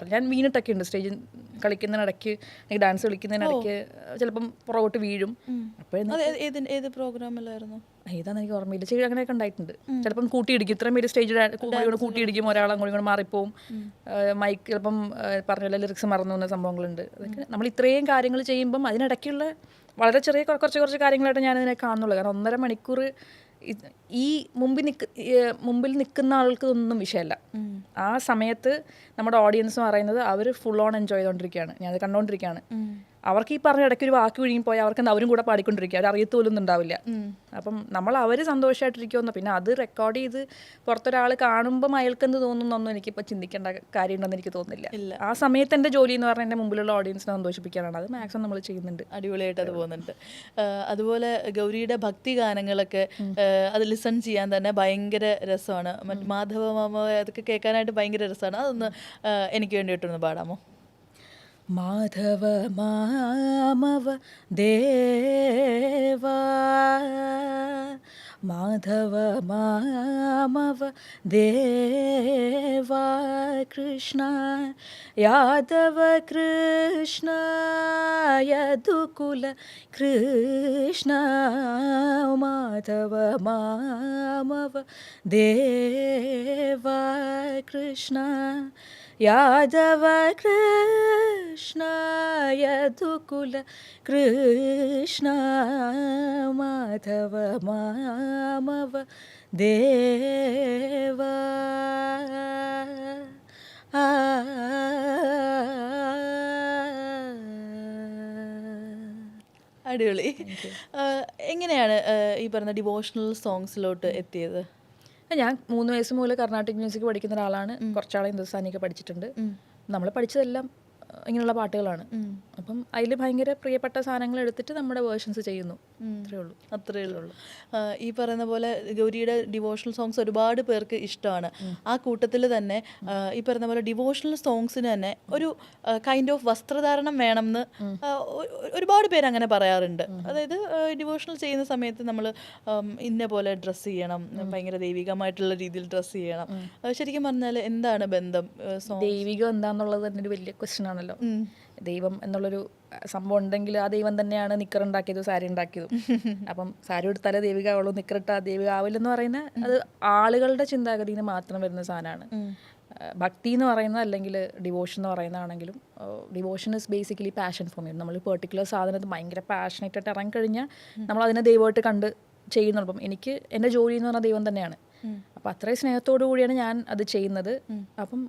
പറഞ്ഞു. ഞാൻ വീണിട്ടൊക്കെ ഉണ്ട് സ്റ്റേജിൽ കളിക്കുന്നതിനിടയ്ക്ക്, ഡാൻസ് കളിക്കുന്നതിനിടയ്ക്ക് ചിലപ്പം പുറകോട്ട് വീഴും. ഏത് പ്രോഗ്രാമിലായിരുന്നു? ഏതാന്ന് എനിക്ക് ഓർമ്മയില്ല. ചെയ്ത് അങ്ങനെയൊക്കെ ഉണ്ടായിട്ടുണ്ട്. ചിലപ്പം കൂട്ടിയിടിക്കും, ഇത്രയും പേര് സ്റ്റേജിൽ കൂട്ടിയിടിക്കും, ഒരാൾ അങ്ങോട്ട് മാറിപ്പോവും, മൈക്ക് ചിലപ്പം പറഞ്ഞ ലിറിക്സ് മറന്നു പോകുന്ന സംഭവങ്ങളുണ്ട്. അതൊക്കെ നമ്മൾ ഇത്രയും കാര്യങ്ങൾ ചെയ്യുമ്പം അതിനിടയ്ക്കുള്ള വളരെ ചെറിയ കുറച്ച് കാര്യങ്ങളായിട്ട് ഞാനതിനെ കാണുന്നുള്ളൂ. കാരണം 1.5 മണിക്കൂർ ഈ മുമ്പിൽ നിൽക്കുന്ന ആൾക്ക് ഒന്നും വിഷയമല്ല. ആ സമയത്ത് നമ്മുടെ ഓഡിയൻസ് എന്ന് പറയുന്നത് അവർ ഫുൾ ഓൺ എൻജോയ് ചെയ്തുകൊണ്ടിരിക്കുകയാണ്, ഞാനത് കണ്ടുകൊണ്ടിരിക്കുകയാണ്. അവർക്ക് ഈ പറഞ്ഞ ഇടയ്ക്ക് ഒരു വാക്ക് വിഴുങ്ങി പോയാൽ അവർക്ക് അവരും കൂടെ പാടിക്കൊണ്ടിരിക്കുക, അവർ അറിയത്തോലൊന്നും ഉണ്ടാവില്ല. അപ്പം നമ്മൾ അവർ സന്തോഷമായിട്ടിരിക്കുമെന്ന്, പിന്നെ അത് റെക്കോർഡ് ചെയ്ത് പുറത്തൊരാൾ കാണുമ്പം അയാൾക്കെന്ത് തോന്നുന്നൊന്നും എനിക്കിപ്പോൾ ചിന്തിക്കേണ്ട കാര്യമുണ്ടെന്ന് എനിക്ക് തോന്നുന്നില്ല. ആ സമയത്ത് എൻ്റെ ജോലി എന്ന് പറഞ്ഞാൽ എൻ്റെ മുമ്പിലുള്ള ഓഡിയൻസിനെ സന്തോഷിപ്പിക്കാനാണ്. അത് മാക്സിമം നമ്മൾ ചെയ്യുന്നുണ്ട്, അടിപൊളിയായിട്ട് അത് പോകുന്നുണ്ട്. അതുപോലെ ഗൗരിയുടെ ഭക്തി ഗാനങ്ങളൊക്കെ അത് ലിസൺ ചെയ്യാൻ തന്നെ ഭയങ്കര രസമാണ്. മാധവ മാമ അതൊക്കെ കേൾക്കാനായിട്ട് ഭയങ്കര രസമാണ്. അതൊന്ന് എനിക്ക് വേണ്ടിയിട്ടൊന്ന് പാടാമോ? മാധവ മാമവ ദേവാ, മാധവ മാമവ ദേവാ, കൃഷ്ണ യാദവ കൃഷ്ണ യദുകുല കൃഷ്ണ, മാധവ മാമവ ദേവാ, കൃഷ്ണ യാദവ കൃഷ്ണ യദുകുല കൃഷ്ണ, മാധവ മാമവ ദേവ. അടിപൊളി. എങ്ങനെയാണ് ഈ പറഞ്ഞ ഡിവോഷണൽ സോങ്സിലോട്ട് എത്തിയത്? ഞാൻ 3 വയസ്സ് മുതൽ കർണാട്ടിക് മ്യൂസിക് പഠിക്കുന്ന ഒരാളാണ്. കുറച്ചാളെ ഹിന്ദുസ്ഥാനിയൊക്കെ പഠിച്ചിട്ടുണ്ട്. നമ്മൾ പഠിച്ചതെല്ലാം ഇങ്ങനെയുള്ള പാട്ടുകളാണ്. അപ്പം അതിൽ ഭയങ്കര പ്രിയപ്പെട്ട സാധനങ്ങൾ എടുത്തിട്ട് നമ്മുടെ വേർഷൻസ് ചെയ്യുന്നു, അത്രേ ഉള്ളൂ. ഈ പറയുന്ന പോലെ ഗൗരിയുടെ ഡിവോഷണൽ സോങ്സ് ഒരുപാട് പേർക്ക് ഇഷ്ടമാണ്. ആ കൂട്ടത്തിൽ തന്നെ ഈ പറയുന്ന പോലെ ഡിവോഷണൽ സോങ്സിന് തന്നെ ഒരു കൈൻഡ് ഓഫ് വസ്ത്രധാരണം വേണമെന്ന് ഒരുപാട് പേര് അങ്ങനെ പറയാറുണ്ട്. അതായത് ഡിവോഷണൽ ചെയ്യുന്ന സമയത്ത് നമ്മൾ ഇന്ന പോലെ ഡ്രസ്സ് ചെയ്യണം, ഭയങ്കര ദൈവികമായിട്ടുള്ള രീതിയിൽ ഡ്രസ്സ് ചെയ്യണം. ശരിക്കും പറഞ്ഞാൽ എന്താണ് ബന്ധം? ദൈവികം എന്താന്നുള്ളത് തന്നെ ഒരു വലിയ ക്വസ്റ്റ്യൻ ആണല്ലോ. ദൈവം എന്നുള്ളൊരു സംഭവം ഉണ്ടെങ്കിൽ ആ ദൈവം തന്നെയാണ് നിക്കറുണ്ടാക്കിയതും സാരി ഉണ്ടാക്കിയതും. അപ്പം സാരി എടുത്താലേ ദൈവികമാവുള്ളൂ, നിക്കറിട്ടാൽ ദൈവികമാവില്ലെന്ന് പറയുന്ന അത് ആളുകളുടെ ചിന്താഗതിയിൽ മാത്രം വരുന്ന സാധനമാണ്. ഭക്തി എന്ന് പറയുന്നത് അല്ലെങ്കിൽ ഡിവോഷൻ എന്ന് പറയുന്നതാണെങ്കിലും, devotion is basically passion for me. നമ്മൾ പെർട്ടിക്കുലർ സാധനത്ത് ഭയങ്കര പാഷനേറ്റ് ആയിട്ട് ഇറങ്ങിക്കഴിഞ്ഞാൽ നമ്മൾ അതിനെ ദൈവമായിട്ട് കണ്ട് ചെയ്യുന്നുള്ളൂ. അപ്പം എനിക്ക് എൻ്റെ ജോലി എന്ന് പറഞ്ഞാൽ ദൈവം തന്നെയാണ്. അപ്പം അത്രയും സ്നേഹത്തോടു കൂടിയാണ് ഞാൻ അത് ചെയ്യുന്നത്. അപ്പം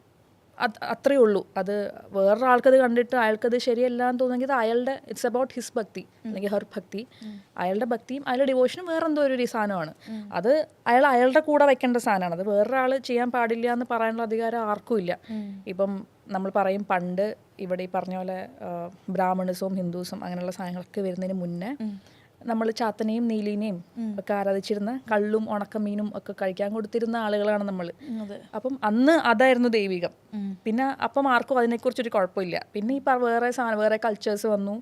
അത്രയേ ഉള്ളൂ. അത് വേറൊരാൾക്കത് കണ്ടിട്ട് അയാൾക്കത് ശരിയല്ല എന്ന് തോന്നുമെങ്കിൽ അത് അയാളുടെ ഇറ്റ്സ് അബൌട്ട് ഹിസ് ഭക്തി അല്ലെങ്കിൽ ഹെർ ഭക്തി. അയാളുടെ ഭക്തിയും അയാളുടെ ഡിവോഷനും വേറെന്തോ ഒരു സാധനമാണ്. അത് അയാളുടെ കൂടെ വെക്കേണ്ട സാധനമാണ്. അത് വേറൊരാൾ ചെയ്യാൻ പാടില്ല എന്ന് പറയാനുള്ള അധികാരം ആർക്കും ഇല്ല. ഇപ്പം നമ്മൾ പറയും പണ്ട് ഇവിടെ ഈ പറഞ്ഞ പോലെ ബ്രാഹ്മണിസവും ഹിന്ദുസും അങ്ങനെയുള്ള സാധനങ്ങളൊക്കെ വരുന്നതിന് മുന്നേ നമ്മൾ ചാത്തനെയും നീലിനെയും ഒക്കെ ആരാധിച്ചിരുന്ന കള്ളും ഉണക്കമീനും ഒക്കെ കഴിക്കാൻ കൊടുത്തിരുന്ന ആളുകളാണ് നമ്മൾ. അപ്പം അന്ന് അതായിരുന്നു ദൈവികം. പിന്നെ അപ്പം ആർക്കും അതിനെക്കുറിച്ചൊരു കുഴപ്പമില്ല. പിന്നെ ഈ വേറെ കൾച്ചേഴ്സ് വന്നു,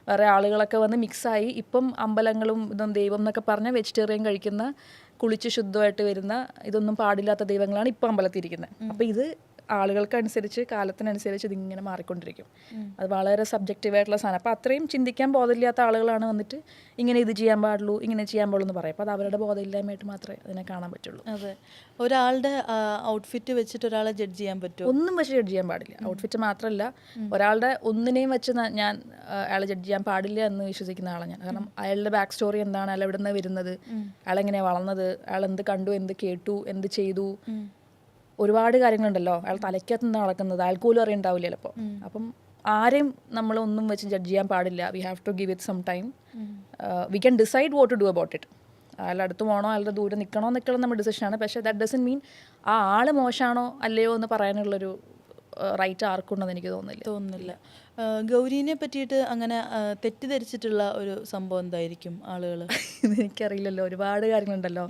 വേറെ ആളുകളൊക്കെ വന്ന് മിക്സായി. ഇപ്പം അമ്പലങ്ങളും ഇതും ദൈവം എന്നൊക്കെ പറഞ്ഞാൽ വെജിറ്റേറിയൻ കഴിക്കുന്ന, കുളിച്ച് ശുദ്ധമായിട്ട് വരുന്ന, ഇതൊന്നും പാടില്ലാത്ത ദൈവങ്ങളാണ് ഇപ്പം അമ്പലത്തിരിക്കുന്നത്. അപ്പം ഇത് ആളുകൾക്കനുസരിച്ച് കാലത്തിനനുസരിച്ച് ഇതിങ്ങനെ മാറിക്കൊണ്ടിരിക്കും. അത് വളരെ സബ്ജക്റ്റീവായിട്ടുള്ള സാധനം. അപ്പോൾ അത്രയും ചിന്തിക്കാൻ ബോധമില്ലാത്ത ആളുകളാണ് വന്നിട്ട് ഇങ്ങനെ ഇത് ചെയ്യാൻ പാടുള്ളൂ, ഇങ്ങനെ ചെയ്യാൻ പാടുള്ളൂ എന്ന് പറയും. അപ്പോൾ അത് അവരുടെ ബോധമില്ലായ്മയായിട്ട് മാത്രമേ അതിനെ കാണാൻ പറ്റുള്ളൂ. അതെ, ഒരാളുടെ ഔട്ട്ഫിറ്റ് വെച്ചിട്ട് ഒരാളെ ജഡ്ജ് ചെയ്യാൻ പറ്റുമോ? ഒന്നും വെച്ച് ജഡ്ജ് ചെയ്യാൻ പാടില്ല. ഔട്ട്ഫിറ്റ് മാത്രമല്ല, ഒരാളുടെ ഒന്നിനെയും വെച്ച് ഞാൻ അയാളെ ജഡ്ജ് ചെയ്യാൻ പാടില്ല എന്ന് വിശ്വസിക്കുന്ന ആളാണ് ഞാൻ. കാരണം അയാളുടെ ബാക്ക് സ്റ്റോറി എന്താണ്, അയാൾ എവിടെ നിന്ന് വരുന്നത്, അയാളെങ്ങനെയാണ് വളർന്നത്, അയാൾ എന്ത് കണ്ടു, എന്ത് കേട്ടു, എന്ത് ചെയ്തു, ഒരുപാട് കാര്യങ്ങളുണ്ടല്ലോ. അയാൾ തലയ്ക്കകത്ത് നിന്ന് നടക്കുന്നത് അയാൾക്ക് പോലും അറിയണ്ടാവില്ല ചിലപ്പോൾ. അപ്പം ആരെയും നമ്മളൊന്നും വെച്ച് ജഡ്ജ് ചെയ്യാൻ പാടില്ല. We have to give it some time. We can decide what to do about it. അയാളുടെ അടുത്ത് പോകണോ അയാളുടെ ദൂരെ നിൽക്കണോ എന്നൊക്കെയുള്ള നമ്മുടെ ഡിസിഷനാണ്. പക്ഷേ ദാറ്റ് ഡസൻറ്റ് മീൻ ആ ആൾ മോശമാണോ അല്ലയോ എന്ന് പറയാനുള്ളൊരു റൈറ്റ് ആർക്കുണ്ടെന്ന് എനിക്ക് തോന്നുന്നില്ല. ഗൗരീനെ പറ്റിയിട്ട് അങ്ങനെ തെറ്റിദ്ധരിച്ചിട്ടുള്ള ഒരു സംഭവം എന്തായിരിക്കും ആളുകൾ? എനിക്കറിയില്ലല്ലോ, ഒരുപാട് കാര്യങ്ങളുണ്ടല്ലോ.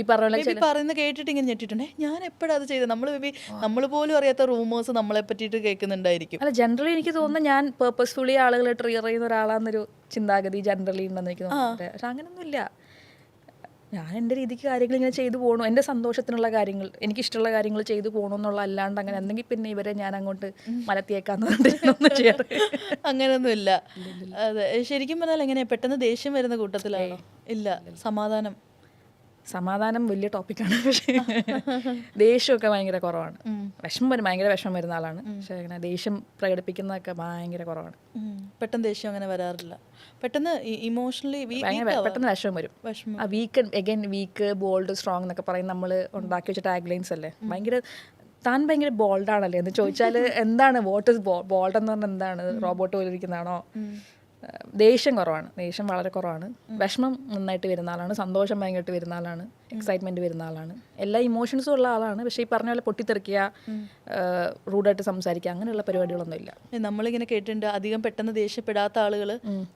ഈ പറയുന്ന കേട്ടിട്ട് ഇങ്ങനെ ഞെട്ടിട്ടുണ്ടേ, ഞാൻ എപ്പോഴാണ് അത് ചെയ്തത്, നമ്മൾ പോലും അറിയാത്ത റൂമേഴ്സ് നമ്മളെ പറ്റിയിട്ട് കേൾക്കുന്നുണ്ടായിരിക്കും. അല്ല, ജനറലി എനിക്ക് തോന്നുന്നു ഞാൻ പേർപ്പസ്ഫുള്ളി ആളുകളെ ട്രിഗർ ചെയ്യുന്ന ഒരാളാന്നൊരു ചിന്താഗതി ജനറലി ഉണ്ടെന്ന് എനിക്ക് തോന്നുന്നുണ്ട്. പക്ഷെ അങ്ങനെയൊന്നുമില്ല. ഞാൻ എൻ്റെ രീതിക്ക് കാര്യങ്ങൾ ഇങ്ങനെ ചെയ്തു പോകണം, എൻ്റെ സന്തോഷത്തിനുള്ള കാര്യങ്ങൾ, എനിക്കിഷ്ടമുള്ള കാര്യങ്ങൾ ചെയ്തു പോകണമെന്നുള്ള, അല്ലാണ്ട് അങ്ങനെ എന്തെങ്കിൽ പിന്നെ ഇവരെ ഞാൻ അങ്ങോട്ട് മലത്തിയേക്കാന്ന് പറഞ്ഞിട്ടൊന്നും ചെയ്യാറ്. അങ്ങനെയൊന്നുമില്ല. അതെ, ശരിക്കും പറഞ്ഞാൽ എങ്ങനെയാ, പെട്ടെന്ന് ദേഷ്യം വരുന്ന കൂട്ടത്തിലാണോ? ഇല്ല, സമാധാനം വലിയ ടോപ്പിക്കാണ്. പക്ഷേ ദേഷ്യമൊക്കെ ഭയങ്കര കുറവാണ്. ഭയങ്കര വിഷമം വരുന്ന ആളാണ്. പക്ഷേ അങ്ങനെ ദേഷ്യം പ്രകടിപ്പിക്കുന്നതൊക്കെ ഭയങ്കര കുറവാണ്. പെട്ടെന്ന് ദേഷ്യം അങ്ങനെ വരാറില്ല. പെട്ടെന്ന് ഇമോഷണലി പെട്ടെന്ന് വിഷമം വരും. ആ വീക്ക് ബോൾഡ് സ്ട്രോങ് എന്നൊക്കെ പറയും നമ്മൾ ഉണ്ടാക്കി വെച്ച ടാഗ് ലൈൻസ് അല്ലേ. താൻ ഭയങ്കര ബോൾഡാണല്ലേ എന്ന് ചോദിച്ചാൽ എന്താണ് വാട്ട് ഇസ് ബോൾഡ് എന്ന് പറഞ്ഞാൽ എന്താണ്, റോബോട്ട് പോലെ ഇരിക്കുന്നതാണോ? ദേഷ്യം കുറവാണ്, ദേഷ്യം വളരെ കുറവാണ്. വിഷമം നന്നായിട്ട് വരുന്ന ആളാണ്, സന്തോഷം ഭയങ്കരമായിട്ട് വരുന്ന ആളാണ്, എക്സൈറ്റ്മെൻറ്റ് വരുന്ന ആളാണ്, എല്ലാ ഇമോഷൻസും ഉള്ള ആളാണ്. പക്ഷേ ഈ പറഞ്ഞ പോലെ പൊട്ടിത്തെറിക്കുക, റൂഡായിട്ട് സംസാരിക്കുക, അങ്ങനെയുള്ള പരിപാടികളൊന്നുമില്ല. നമ്മളിങ്ങനെ കേട്ടിട്ടുണ്ട്, അധികം പെട്ടെന്ന് ദേഷ്യപ്പെടാത്ത ആളുകൾ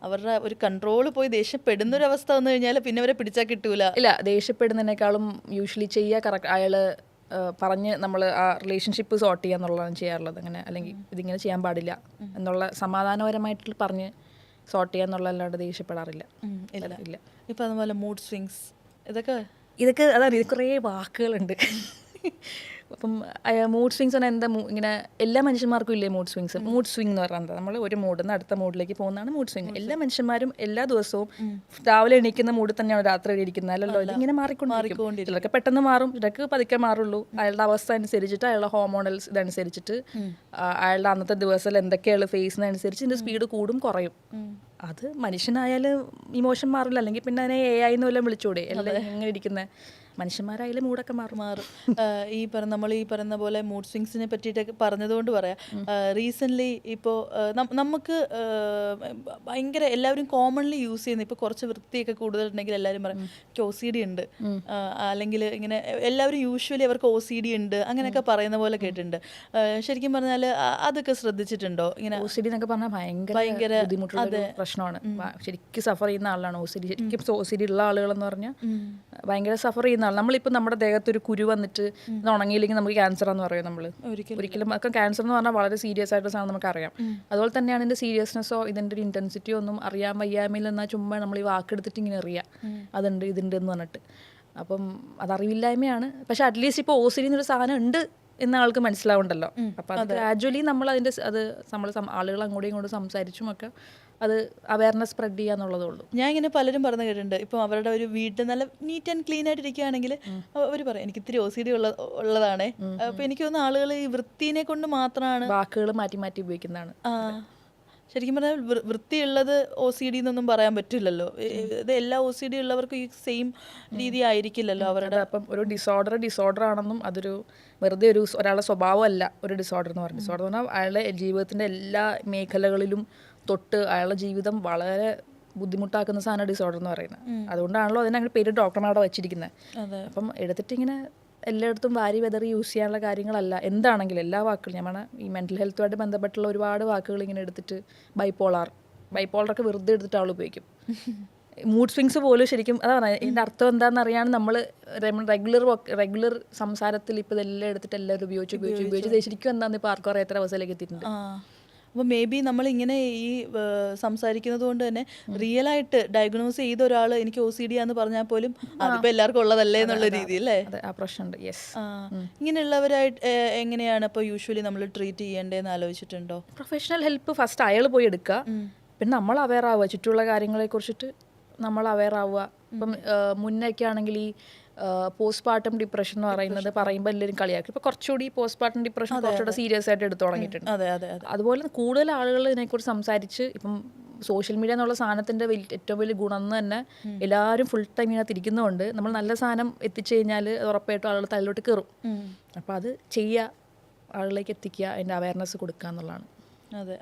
അവരുടെ ഒരു കൺട്രോൾ പോയി ദേഷ്യപ്പെടുന്ന ഒരു അവസ്ഥ വന്നു കഴിഞ്ഞാൽ പിന്നെ അവരെ പിടിച്ചാൽ കിട്ടൂല. ഇല്ല, ദേഷ്യപ്പെടുന്നതിനേക്കാളും യൂഷ്വലി ചെയ്യുക കറക്റ്റ് അയാൾ പറഞ്ഞ് നമ്മൾ ആ റിലേഷൻഷിപ്പ് സോർട്ട് ചെയ്യുക എന്നുള്ളതാണ് ചെയ്യാറുള്ളത്. അങ്ങനെ അല്ലെങ്കിൽ ഇതിങ്ങനെ ചെയ്യാൻ പാടില്ല എന്നുള്ള സമാധാനപരമായിട്ട് പറഞ്ഞ് സോർട്ട് ചെയ്യുക എന്നുള്ളതല്ലാണ്ട് ദേഷ്യപ്പെടാറില്ല. ഇല്ല. ഇപ്പം അതുപോലെ മൂഡ് സ്വിങ്സ് ഇതൊക്കെ അതാണ്, ഇത് കുറേ വാക്കുകളുണ്ട്. അപ്പം മൂഡ് സ്വിങ്സ് പറഞ്ഞാൽ എന്താ, ഇങ്ങനെ എല്ലാ മനുഷ്യന്മാർക്കും ഇല്ലേ മൂഡ് സ്വിങ്സ്. മൂഡ് സ്വിങ് എന്ന് പറഞ്ഞാൽ എന്താ, നമ്മൾ ഒരു മൂഡിൽ നിന്ന് അടുത്ത മൂഡിലേക്ക് പോകുന്നതാണ് മൂഡ് സ്വിങ്. എല്ലാ മനുഷ്യന്മാരും എല്ലാ ദിവസവും രാവിലെ എണീക്കുന്ന മൂഡിൽ തന്നെയാണ് രാത്രി ഇരിക്കുന്നത്, അല്ലല്ലോ. ഇതിങ്ങനെ മാറിക്കൊണ്ടിരിക്കും. ചിലർക്ക് പെട്ടെന്ന് മാറും, ചിലർക്ക് പതുക്കെ മാറുള്ളൂ. അയാളുടെ അവസ്ഥ അനുസരിച്ചിട്ട്, അയാളുടെ ഹോർമോണൽസ് ഇതനുസരിച്ചിട്ട്, അയാളുടെ അന്നത്തെ ദിവസത്തിൽ എന്തൊക്കെയാണ് ഫേസ് ചെയ്യുന്നതനുസരിച്ച് ഇതിൻ്റെ സ്പീഡ് കൂടും കുറയും. അത് മനുഷ്യനായാലും ഇമോഷൻ മാറില്ല. അല്ലെങ്കിൽ പിന്നെ അതിനെ AI എന്ന് വല്ലതും വിളിച്ചൂടെ, എല്ലാം ഇങ്ങനെ ഇരിക്കുന്നത്. മനുഷ്യന്മാരായാലും മൂടൊക്കെ മാറും. നമ്മൾ ഈ പറയുന്ന പോലെ മൂഡ് സ്വിങ്സിനെ പറ്റിയിട്ടൊക്കെ പറഞ്ഞതുകൊണ്ട് പറയാം. റീസെൻ്റ്ലി ഇപ്പോൾ നമുക്ക് ഭയങ്കര എല്ലാവരും കോമൺലി യൂസ് ചെയ്യുന്ന, ഇപ്പോൾ കുറച്ച് വൃത്തിയൊക്കെ കൂടുതലുണ്ടെങ്കിൽ എല്ലാവരും പറയും എനിക്ക് OCD ഉണ്ട്, അല്ലെങ്കിൽ ഇങ്ങനെ എല്ലാവരും യൂഷ്വലി അവർക്ക് OCD ഉണ്ട് അങ്ങനെയൊക്കെ പറയുന്ന പോലെ കേട്ടിട്ടുണ്ട്. ശരിക്കും പറഞ്ഞാൽ അതൊക്കെ ശ്രദ്ധിച്ചിട്ടുണ്ടോ? ഇങ്ങനെ OCD എന്നൊക്കെ പറഞ്ഞാൽ ഭയങ്കര ബുദ്ധിമുട്ടുള്ള പ്രശ്നമാണ്. ശരിക്കും സഫർ ചെയ്യുന്ന ആളാണ് OCD. ശരിക്കും OCD ഉള്ള ആളുകളെന്ന് പറഞ്ഞാൽ ഭയങ്കര സഫർ ചെയ്യുന്ന ആൾ. നമ്മളിപ്പോൾ നമ്മുടെ ദേഹത്തൊരു കുരു വന്നിട്ട് ഇത് ഉണങ്ങിയില്ലെങ്കിൽ നമുക്ക് ക്യാൻസർ എന്ന് പറയും. നമ്മൾ ഒരിക്കലും ഒക്കെ ക്യാൻസർ എന്ന് പറഞ്ഞാൽ വളരെ സീരിയസ് ആയിട്ട് സാധനം നമുക്കറിയാം. അതുപോലെ തന്നെയാണ് ഇതിൻ്റെ സീരിയസ്നെസ്സോ ഇതിൻ്റെ ഒരു ഇൻറ്റൻസിറ്റിയോ ഒന്നും അറിയാൻ വയ്യായ്മയിൽ എന്നാൽ ചുമ്മാ നമ്മൾ ഈ വാക്കെടുത്തിട്ട് ഇങ്ങനെ അറിയാം അതുണ്ട് ഇതുണ്ട് എന്ന് പറഞ്ഞിട്ട്. അപ്പം അതറിവില്ലായ്മയാണ്. പക്ഷെ അറ്റ്ലീസ്റ്റ് ഇപ്പോൾ OCD എന്നൊരു സാധനം ഉണ്ട് എന്ന ആൾക്ക് മനസ്സിലാവുണ്ടല്ലോ. അപ്പം അത് ഗ്രാജുവലി നമ്മൾ ആളുകൾ അങ്ങോട്ടും ഇങ്ങോട്ടും സംസാരിച്ചും ഒക്കെ അത് അവയർനെസ് സ്പ്രെഡ് ചെയ്യുക എന്നുള്ളതേ ഉള്ളൂ. ഞാൻ ഇങ്ങനെ പലരും പറഞ്ഞു കേട്ടിട്ടുണ്ട്, ഇപ്പം അവരുടെ ഒരു വീട് നല്ല നീറ്റ് ആൻഡ് ക്ലീൻ ആയിട്ട് ഇരിക്കുകയാണെങ്കിൽ അവർ പറയും എനിക്ക് ഇത്തിരി OCD ഉള്ളതാണേ. അപ്പം എനിക്ക് തോന്നുന്ന ആളുകൾ ഈ വൃത്തിനെ കൊണ്ട് മാത്രമാണ് വാക്കുകൾ മാറ്റി മാറ്റി ഉപയോഗിക്കുന്നതാണ്. ശരിക്കും പറഞ്ഞാൽ വൃത്തിയുള്ളത് OCD എന്നൊന്നും പറയാൻ പറ്റില്ലല്ലോ. ഇത് എല്ലാ OCD ഉള്ളവർക്കും ഈ സെയിം രീതി ആയിരിക്കില്ലല്ലോ അവരുടെ. അപ്പം ഒരു ഡിസോർഡർ ആണെന്നും അതൊരു വെറുതെ ഒരാളുടെ സ്വഭാവമല്ല ഒരു ഡിസോർഡർ എന്ന് പറഞ്ഞാൽ. ഡിസോർഡർ എന്ന് പറഞ്ഞാൽ അയാളുടെ ജീവിതത്തിൻ്റെ എല്ലാ മേഖലകളിലും തൊട്ട് അയാളുടെ ജീവിതം വളരെ ബുദ്ധിമുട്ടാക്കുന്ന സാധനം ഡിസോർഡർ എന്ന് പറയുന്നത്. അതുകൊണ്ടാണല്ലോ അതിനങ്ങനെ പേര് ഡോക്ടർമാരുടെ വെച്ചിരിക്കുന്നത്. അപ്പം എടുത്തിട്ട് ഇങ്ങനെ എല്ലായിടത്തും വാരി വെതറി യൂസ് ചെയ്യാനുള്ള കാര്യങ്ങളല്ല. എന്താണെങ്കിലും എല്ലാ വാക്കുകളും ഞാൻ പറഞ്ഞാൽ ഈ മെൻ്റൽ ഹെൽത്തുമായിട്ട് ബന്ധപ്പെട്ടുള്ള ഒരുപാട് വാക്കുകൾ ഇങ്ങനെ എടുത്തിട്ട് ബൈപ്പോളറൊക്കെ വെറുതെ എടുത്തിട്ട് ആൾ ഉപയോഗിക്കും. മൂഡ് സ്വിങ്സ് പോലും ശരിക്കും അതാണ് ഇതിൻ്റെ അർത്ഥം എന്താണെന്ന് അറിയാൻ നമ്മൾ റെഗുലർ സംസാരത്തിൽ ഇപ്പോൾ ഇതെല്ലാം എടുത്തിട്ട് എല്ലാവരും ഉപയോഗിച്ച് ശരിക്കും എന്താണെന്ന് ഇപ്പോൾ ആർക്കും അറിയാത്ത അവസ്ഥയിലേക്ക് എത്തിയിട്ടുണ്ട്. അപ്പോൾ മേ ബി നമ്മളിങ്ങനെ ഈ സംസാരിക്കുന്നത് കൊണ്ട് തന്നെ റിയലായിട്ട് ഡയഗ്നോസ് ചെയ്ത ഒരാൾ എനിക്ക് OCD ആണെന്ന് പറഞ്ഞാൽ പോലും അതിപ്പോൾ എല്ലാവർക്കും ഉള്ളതല്ലേ എന്നുള്ള രീതി അല്ലേ? ആ പ്രശ്നമുണ്ട്. യെസ്. ഇങ്ങനെയുള്ളവരായിട്ട് എങ്ങനെയാണ് ഇപ്പോൾ യൂഷ്വലി നമ്മൾ ട്രീറ്റ് ചെയ്യേണ്ടതെന്ന് ആലോചിച്ചിട്ടുണ്ടോ? പ്രൊഫഷണൽ ഹെൽപ്പ് ഫസ്റ്റ് അയാൾ പോയി എടുക്കുക, പിന്നെ നമ്മൾ അവെയർ ആവുക, ചുറ്റുമുള്ള കാര്യങ്ങളെ കുറിച്ചിട്ട് നമ്മൾ അവെയർ ആവുക. ഇപ്പം മുന്നൊക്കെ ആണെങ്കിൽ ഈ പോസ്റ്റ്പാർട്ടം ഡിപ്രഷൻ എന്ന് പറയുമ്പോൾ എല്ലാവരും കളിയാക്കി. ഇപ്പോൾ കുറച്ചുകൂടി പോസ്റ്റ്പാർട്ടം ഡിപ്രഷൻ കുറച്ചുകൂടെ സീരിയസ് ആയിട്ട് എടുത്തു തുടങ്ങിയിട്ടുണ്ട്. അതുപോലെ കൂടുതൽ ആളുകൾ ഇതിനെക്കുറിച്ച് സംസാരിച്ച് ഇപ്പം സോഷ്യൽ മീഡിയ എന്നുള്ള സാധനത്തിൻ്റെ ഏറ്റവും വലിയ ഗുണം എന്ന് തന്നെ എല്ലാവരും ഫുൾ ടൈം ഇതിനകത്ത് ഇരിക്കുന്നതുകൊണ്ട് നമ്മൾ നല്ല സാധനം എത്തിച്ചു കഴിഞ്ഞാൽ ഉറപ്പായിട്ടും ആളുകൾ തലയിലോട്ട് കയറും. അപ്പോൾ അത് ചെയ്യുക, ആളുകളിലേക്ക് എത്തിക്കുക, അതിൻ്റെ അവയർനെസ് കൊടുക്കുക എന്നുള്ളതാണ്. അതെ.